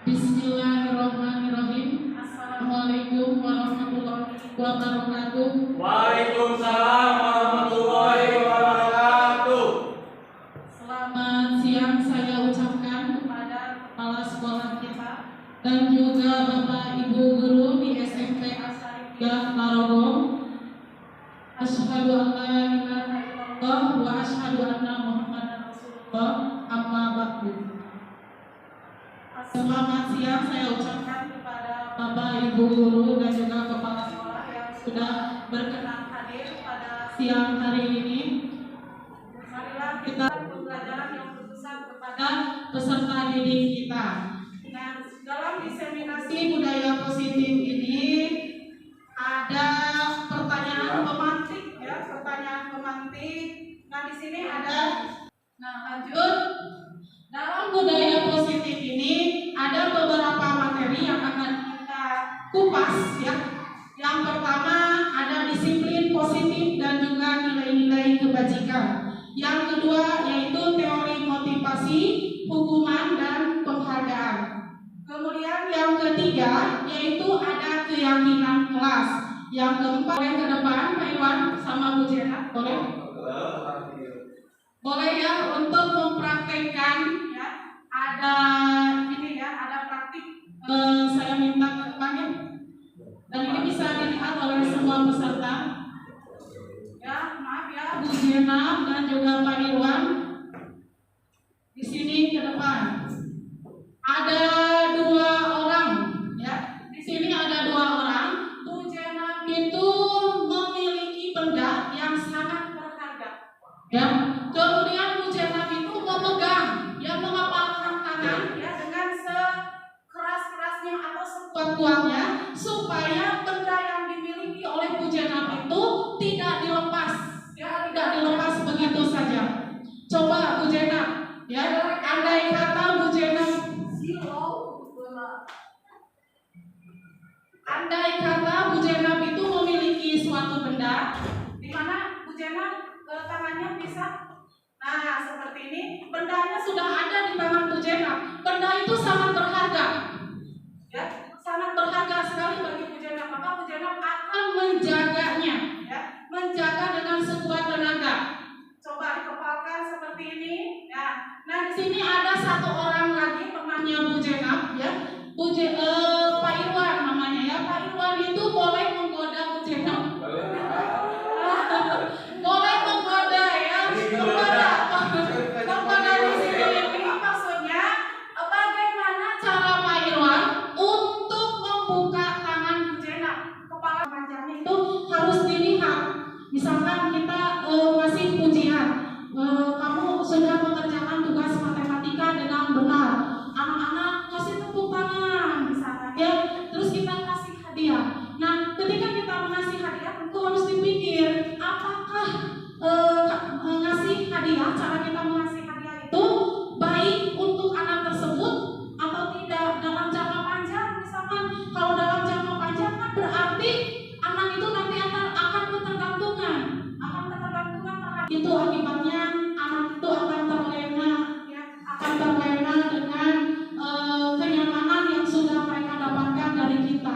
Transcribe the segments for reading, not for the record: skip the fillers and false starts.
Bismillahirrahmanirrahim. Assalamualaikum warahmatullahi wabarakatuh. Waalaikumsalam warahmatullahi wabarakatuh. Selamat siang saya ucapkan kepada kepala sekolah kita dan juga Bapak Ibu guru di SMP Asariyah Tarogong. Asyhadu an la ilaha illallah wa asyhadu anna Muhammadar Rasulullah. Amma ba'du. Selamat siang saya ucapkan kepada Bapak Ibu guru dan juga kepala sekolah yang sudah berkenan hadir pada siang hari ini. Marilah kita pembelajaran yang berpusat kepada peserta didik kita. Nah, dalam diseminasi budaya positif ini ada pertanyaan pemantik ya, pertanyaan pemantik. Nah, di sini ada lanjut. Dalam budaya positif ini ada beberapa materi yang akan kita kupas ya. Yang pertama ada disiplin positif dan juga nilai-nilai kebajikan. Yang kedua yaitu teori motivasi, hukuman dan penghargaan. Kemudian yang ketiga yaitu ada keyakinan kelas. Yang keempat boleh ke depan Pak Iwan sama Bu Jena, boleh? Boleh ya untuk mempraktekkan ya. Ada ini ya, ada praktik. Saya minta ke depannya. Dan ini bisa dilihat oleh semua peserta. Ya, maaf ya Bu Jena dan juga Pak Irwan. Di sini ke depan. Ada dua orang ya. Di sini ada dua orang. Bu Jena itu memiliki benda yang sangat berharga. Ya. Kemudian Bu Jena itu memegang, yang mengepalkan tangan ya dengan sekeras-kerasnya atau sekuat-kuatnya supaya benda yang dimiliki oleh Bu Jena itu tidak dilepas, ya tidak dilepas begitu saja. Coba Bu Jena, ya andai kata Bu Jena, andai kata Bu Jena itu memiliki suatu benda, di mana Bu Jena tangannya bisa. Nah, seperti ini, bendanya sudah ada di tangan Bu Jena. Benda itu sangat berharga. Ya, sangat berharga sekali bagi Bu Jena. Maka Bu Jena akan menjaganya, ya, menjaga dengan sekuat tenaga. Coba dikepalkan seperti ini, ya. Nah, di sini ada satu orang lagi temannya Bu Jena, ya. Pak Irwan namanya ya. Pak Irwan itu boleh menggoda Bu Jena. Boleh menggoda ya. Menggoda di sini ini maksudnya bagaimana cara Pak Irwan untuk membuka tangan Bu Jena. Kepala panjangnya itu harus dilihat. Misalkan kita ngasih pujian, kamu sudah mengerjakan tugas matematika dengan benar. Anak-anak kasih tepuk tangan misalkan ya. Terus kita kasih hadiah. Nah, ketika kita mengasih hadiah tentu harus dipikir apakah ngasih hadiah, cara kita mengasih hadiah itu baik untuk anak tersebut atau tidak dalam jangka panjang. Misalkan kalau dalam jangka panjang kan berarti anak itu nanti akan ketergantungan terhadap itu, akibatnya anak itu akan terlena ya, akan terlena dengan kenyamanan yang sudah mereka dapatkan dari kita.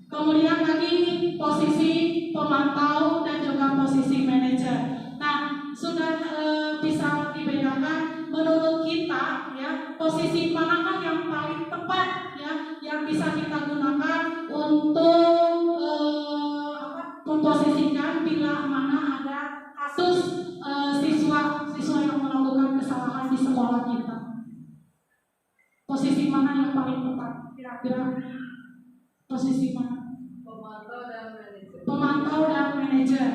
Kemudian lagi posisi pemantau dan juga posisi manajer. Nah, sudah bisa dibedakan menurut kita ya, posisi manakah yang paling tepat ya, yang bisa kita gunakan untuk memposisikan bila mana ada kasus siswa yang melakukan kesalahan di sekolah kita. Posisi mana yang paling tepat? Kira-kira posisi mana? Pemantau dan manajer.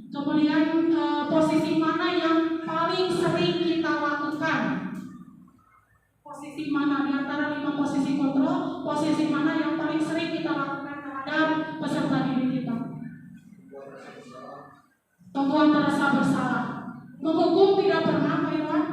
Kemudian posisi mana yang paling sering kita lakukan? Posisi mana di antara 5 posisi kontrol? Posisi mana yang paling sering kita lakukan terhadap peserta didik kita? Membuat merasa bersalah. Menghukum tidak pernah, Pak Irwan?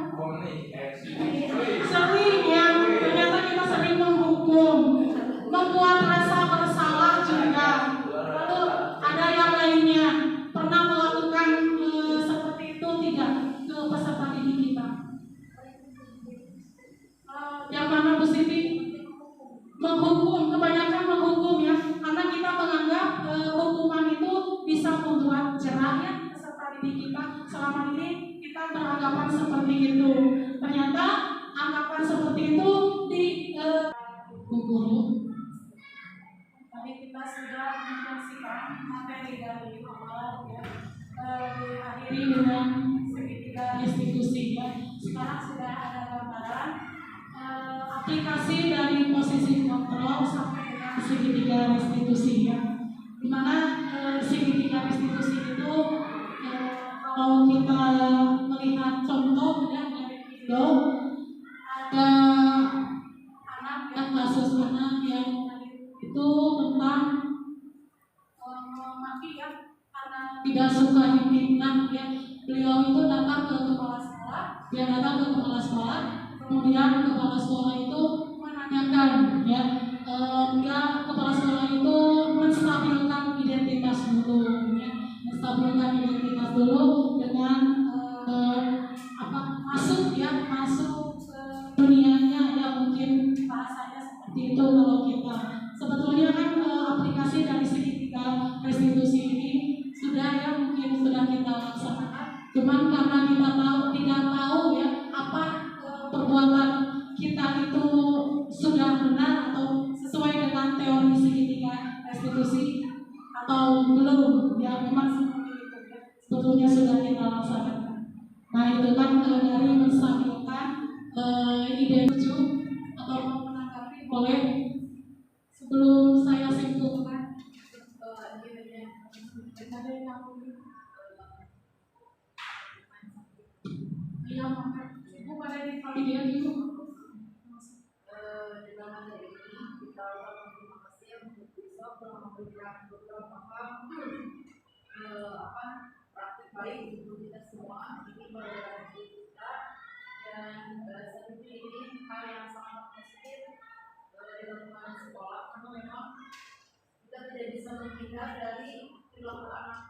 Sering ya, ternyata kita sering menghukum. Membuat rasa bersalah juga. Lalu ada yang lainnya, pernah melakukan seperti itu tidak ke peserta didik kita? Yang mana Bu Siti? menghukum, kebanyakan menghukum ya, karena kita menganggap hukuman itu bisa membuat jerah ya peserta didik kita. Selama ini kita beranggapan seperti itu. Ternyata anggapan seperti itu di guru. Tadi kita sudah menyaksikan materi dari awal ya, diakhiri dengan segitiga restitusi ya. Sekarang sudah ada gambaran aplikasi dari posisi kontrol sampai dengan segitiga restitusi ya, dimana segitiga restitusi itu kalau kita melihat contoh ya dari video, ada anak yang kasus anak yang itu tentang maki ya karena tidak suka himpinan ya. Beliau itu datang ke kepala sekolah, kemudian kepala sekolah itu menanyakan ya, kepala sekolah itu menstabilkan identitas dulu ya, dengan masuk ke dunianya ya, mungkin bahasanya seperti itu. Kalau kita sebetulnya kan aplikasi dari segitiga restitusi ini sudah ya, mungkin sudah kita laksanakan, cuman karena kita tidak tahu ya apa perbuatan kita itu sudah benar atau sesuai dengan teori segitiga restitusi atau belum ya, memang seperti itu ya, sebetulnya sudah kita laksanakan. Nah itu kan dari menstabilkan ide lucu atau mau menanggapi boleh sebelum saya simpulkan. Ada yang yang ibu pada di video itu dalam materi ini kita ucapkan terima kasih untuk besok telah memberikan beberapa praktik baik untuk kita semua. Ini pelajaran kita dan seperti ini hal yang sangat positif di lingkungan sekolah, karena memang kita tidak bisa menghindar dari perilaku anak.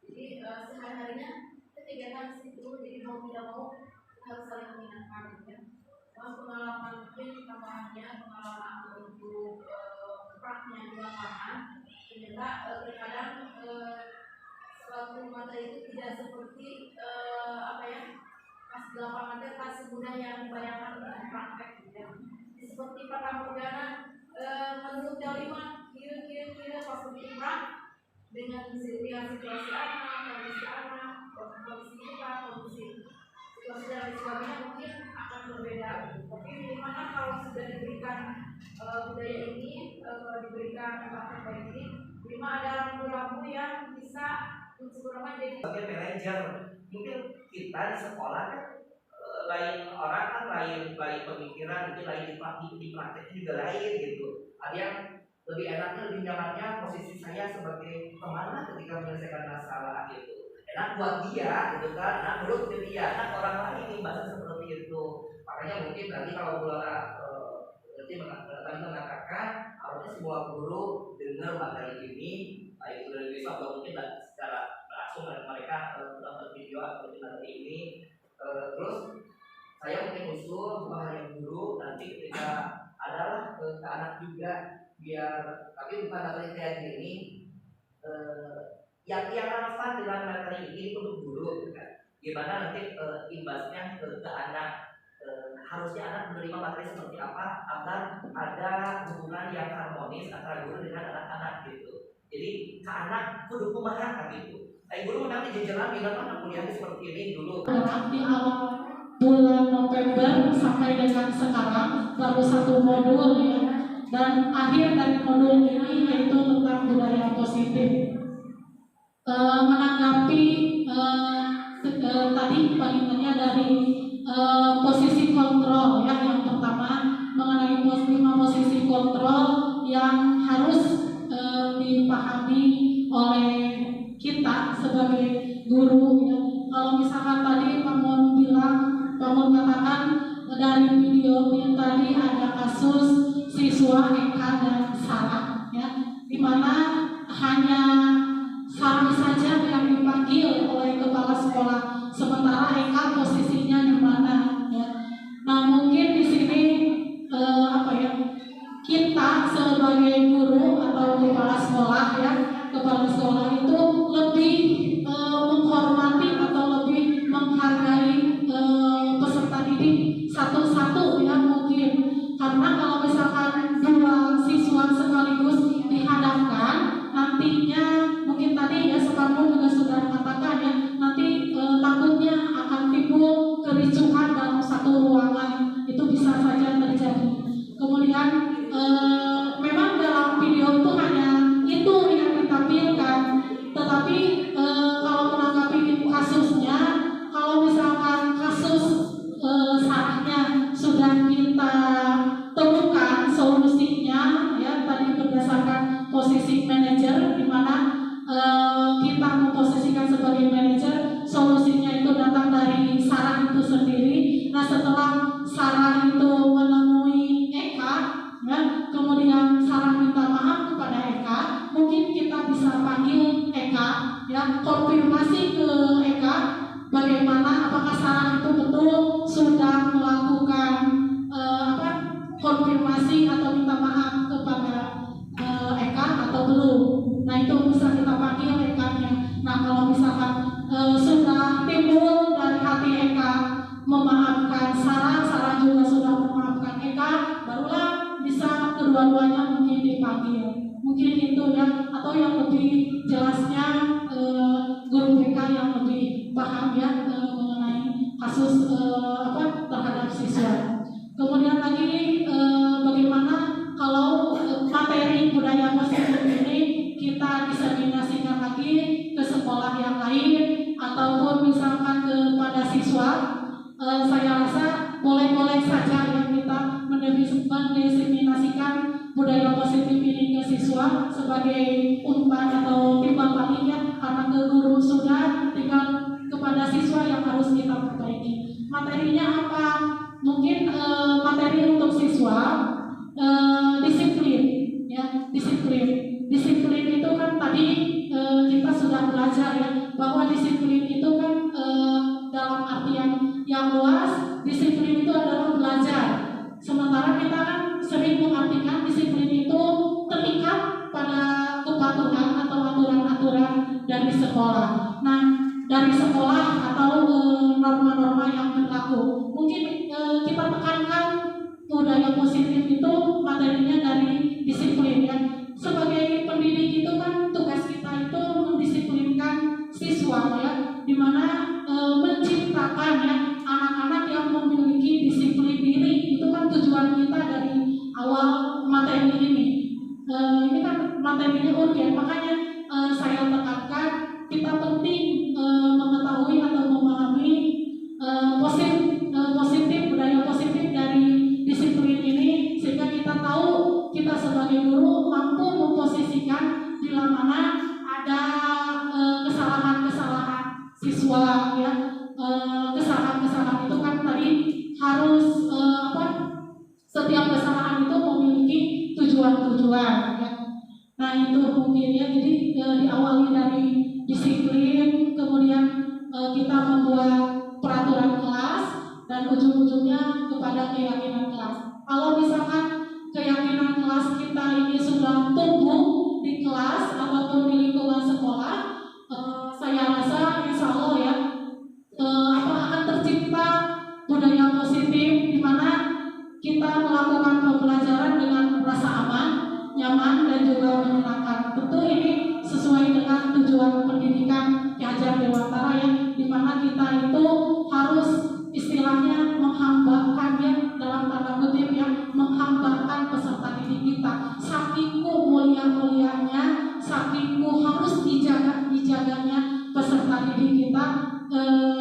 Jadi sehari-harinya kegiatan di situ, jadi mau tidak mau harus saling mengingatkan ya. Pengalaman mungkin tambahannya, pengalaman untuk praknya di lapangan, ternyata terkadang suatu materi itu tidak seperti pas di lapangan itu tak semudah yang dibayangkan di praktek ya. Seperti kata Morgana, menurut teori mah kira-kira pas di praktek dengan situasi anak, kondisi kita, kondisi situasi dan sebagainya mungkin akan berbeda. Tapi bagaimana kalau sudah diberikan budaya ini, diberikan praktek baik ini, lima ada rambu-rambu yang bisa segera jadi sebagai manajer. Mungkin kita di sekolah kan lain orang kan lain pemikiran, mungkin lain di prakteknya juga lain gitu. Ada yang lebih enaknya, lebih nyamannya posisi saya sebagai teman ketika menyelesaikan masalah gitu. Enak buat dia gitu kan, enak menurut dia, enak orang lain nih bahasa seperti itu. Makanya mungkin nanti kalau nanti mengatakan harusnya semua guru dengar materi ini, baik itu dari besok atau mungkin secara langsung mereka nonton video atau materi ini. Terus saya mungkin usul bukan hanya guru, nanti ketika adalah ke anak juga, biar tapi bukan materi kayak gini yang relevan dengan materi ini untuk guru kan. Gimana nanti imbasnya ke anak, harusnya anak menerima materi seperti apa agar ada hubungan yang harmonis antara guru dengan anak-anak gitu. Jadi ke anak kudu kumaha gitu. Guru nanti jajaran bilang anak kuliahnya seperti ini dulu. Di awal bulan November sampai dengan sekarang baru satu modul ya, dan akhir dari modul ini yaitu tentang budaya positif. Menanggapi tadi poinnya dari posisi kontrol ya, yang pertama mengenai posisi kontrol yang harus dipahami oleh kita sebagai guru ya. Kalau misalkan tadi Pak Mon katakan dari video yang tadi ada kasus siswa Eka dan Sarah ya, di mana hanya Sarah saja yang dipanggil oleh kepala sekolah, sementara Eka posisinya di mana ya. Nah mungkin di sini kita sekolah ya, kepala sekolah itu lebih menghormati atau lebih menghargai peserta didik satu-satu ya mungkin, karena kalau misalkan dua siswa sekaligus dihadapkan nantinya mungkin tadi ya Sekarno juga sudah mengatakan ya, nanti takutnya akan timbul kericuhan dalam satu ruangan, itu bisa saja terjadi. Kemudian memang dalam video itu hanya itu yang ditampilkan, tetapi kalau menanggapi kasusnya, kalau misalkan kasus saatnya sudah kita temukan solusinya ya, tadi berdasarkan posisi manajer, di mana kita memposisikan sebagai manajer, solusinya itu datang dari Sarah itu sendiri. Nah, setelah Sarah itu menemui Eka ya, kemudian Sarah minta maaf kepada Eka, mungkin kita bisa panggil Eka ya, konfirmasi ke Eka bagaimana, apakah Sarah itu betul sudah melakukan konfirmasi atau minta maaf kepada Eka atau belum. Nah, itu bisa kita panggil Eka-nya. Nah, kalau misalkan sudah timbul dari hati Eka memaafkan Sarah, Sarah juga sudah memaafkan Eka, barulah bisa kedua-duanya mungkin dipanggil. Mungkin itu ya, atau yang lebih jelasnya guru BK yang lebih paham ya mengenai kasus terhadap siswa. Kemudian lagi bagaimana kalau materi budaya positif ini kita diseminasikan lagi ke sekolah yang lain ataupun misalkan kepada siswa. Saya rasa boleh-boleh saja ya kita mendiseminasikan budaya positif ini ke siswa sebagai umpan atau timbal balik ya, karena ke guru sudah, tinggal kepada siswa yang harus kita perbaiki. Materinya apa? Mungkin materi untuk siswa disiplin ya, disiplin itu kan tadi kita sudah belajar ya, bahwa disiplin itu kan dalam artian yang luas, disiplin itu adalah belajar. Sementara kita kan sering mengartikan disiplin itu terikat pada kepatuhan atau aturan-aturan dari sekolah. Nah, dari sekolah atau norma-norma yang berlaku, mungkin kita tekankan budaya positif itu materinya dari disiplin ya. Sebagai pendidik itu kan tugas kita itu mendisiplinkan siswa ya, dimana menciptakan ya anak-anak yang memiliki disiplin diri. Itu kan tujuan kita dari awal materi ini. Ini kan materinya urgen, makanya saya tekankan kita penting mengetahui atau memahami positif budaya positif dari disiplin ini, sehingga kita tahu kita sebagai guru mampu memposisikan bila mana ada kesalahan-kesalahan siswa ya. Kesalahan-kesalahan itu kan tadi harus setiap kesalahan itu memiliki tujuan-tujuan ya. Nah, itu mungkin ya, jadi diawali dari disiplin, kemudian kita membuat peraturan kelas, dan ujung-ujungnya kepada keyakinan kelas. Kalau misalkan keyakinan kelas kita ini sudah tumbuh di kelas ataupun di lingkungan sekolah, saya rasa insya Allah ya akan tercipta budaya positif di mana kita melakukan pembelajaran dengan rasa aman, nyaman, dan juga menyenangkan. Tentu ini sesuai dengan tujuan pendidikan Ki Hajar Dewantara ya, di mana kita itu harus istilahnya menghambakan ya, dalam tanda kutip ya, menghambakan peserta didik kita. Saking mulia-mulianya, saking harus dijaganya peserta didik kita,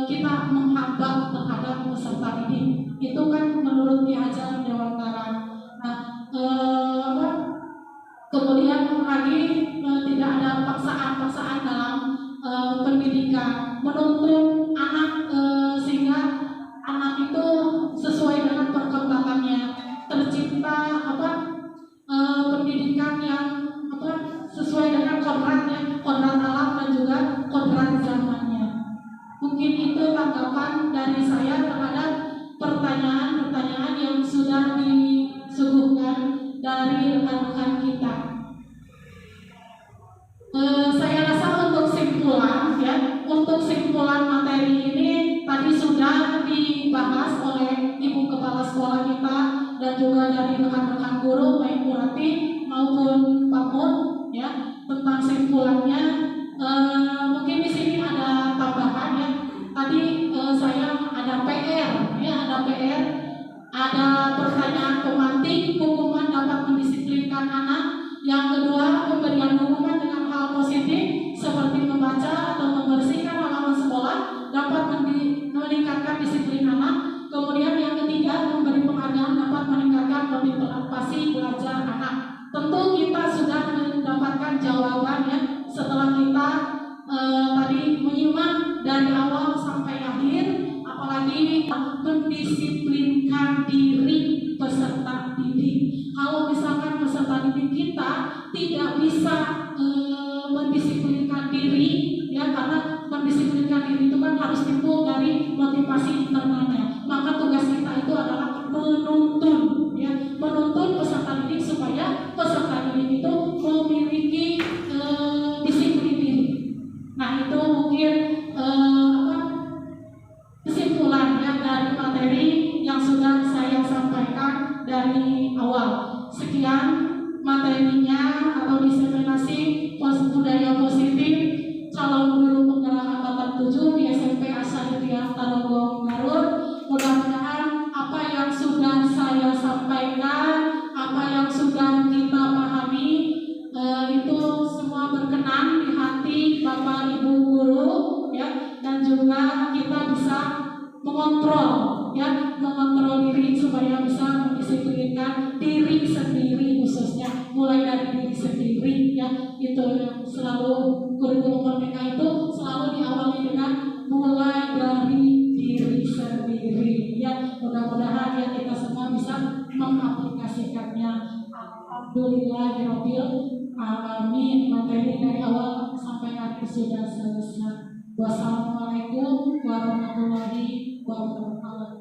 kita menghamba terhadap peserta didik. Itu kan menurut Ki Hajar Dewantara. Nah, kemudian lagi tidak ada paksaan-paksaan dalam pendidikan, menuntun anak sehingga anak itu sesuai dengan perkembangannya, tercipta pendidikan yang sesuai dengan kodrat alam dan juga kodrat zamannya. Mungkin itu tanggapan dari saya terhadap pertanyaan-pertanyaan yang sudah disuguhkan dari rekan-rekan kita. dari rekan-rekan guru baik Bu Rati maupun Pak Mun ya tentang simpulannya. Mungkin di sini ada tambahan ya. Tadi saya ada PR ya, ada pertanyaan pemantik, hukuman dapat mendisiplinkan anak. Yang kedua, pemberian hukuman dengan hal positif seperti membaca atau membersihkan halaman sekolah dapat meningkatkan disiplin anak. Kemudian yang ketiga, memberi penghargaan dapat meningkatkan motivasi belajar anak. Tentu kita sudah mendapatkan jawabannya setelah kita tadi menyimak dari awal sampai akhir, apalagi mendisiplinkan diri peserta didik. Kalau misalkan peserta didik kita tidak bisa mendisiplinkan diri, ya karena mendisiplinkan diri itu kan harus timbul dari motivasi internalnya. Maka tugas kita itu adalah menuntun, ya, menuntun peserta didik supaya peserta didik itu memiliki disiplin diri. Nah itu mungkin kesimpulannya dari materi yang sudah saya sampaikan dari awal. Sekian materinya atau diseminasi budaya positif calon guru penggerak angkatan 7 di SMP Asyariah Tarogong Garut. Mudah-mudahan apa yang sudah saya sampaikan, apa yang sudah kita pahami itu semua berkenan di hati Bapak Ibu guru ya, dan juga kita bisa mengontrol diri supaya bisa mendisiplinkan diri sendiri, khususnya mulai dari diri sendiri ya. Itu yang selalu kurikulum Merdeka itu selalu diawali dengan mulai dari diri sendiri ya. Mudah-mudahan ya kita semua bisa mengaplikasikannya. Alhamdulillahirabbil alamin. Materi dari awal sampai akhir sudah selesai. Wassalamualaikum warahmatullahi wabarakatuh.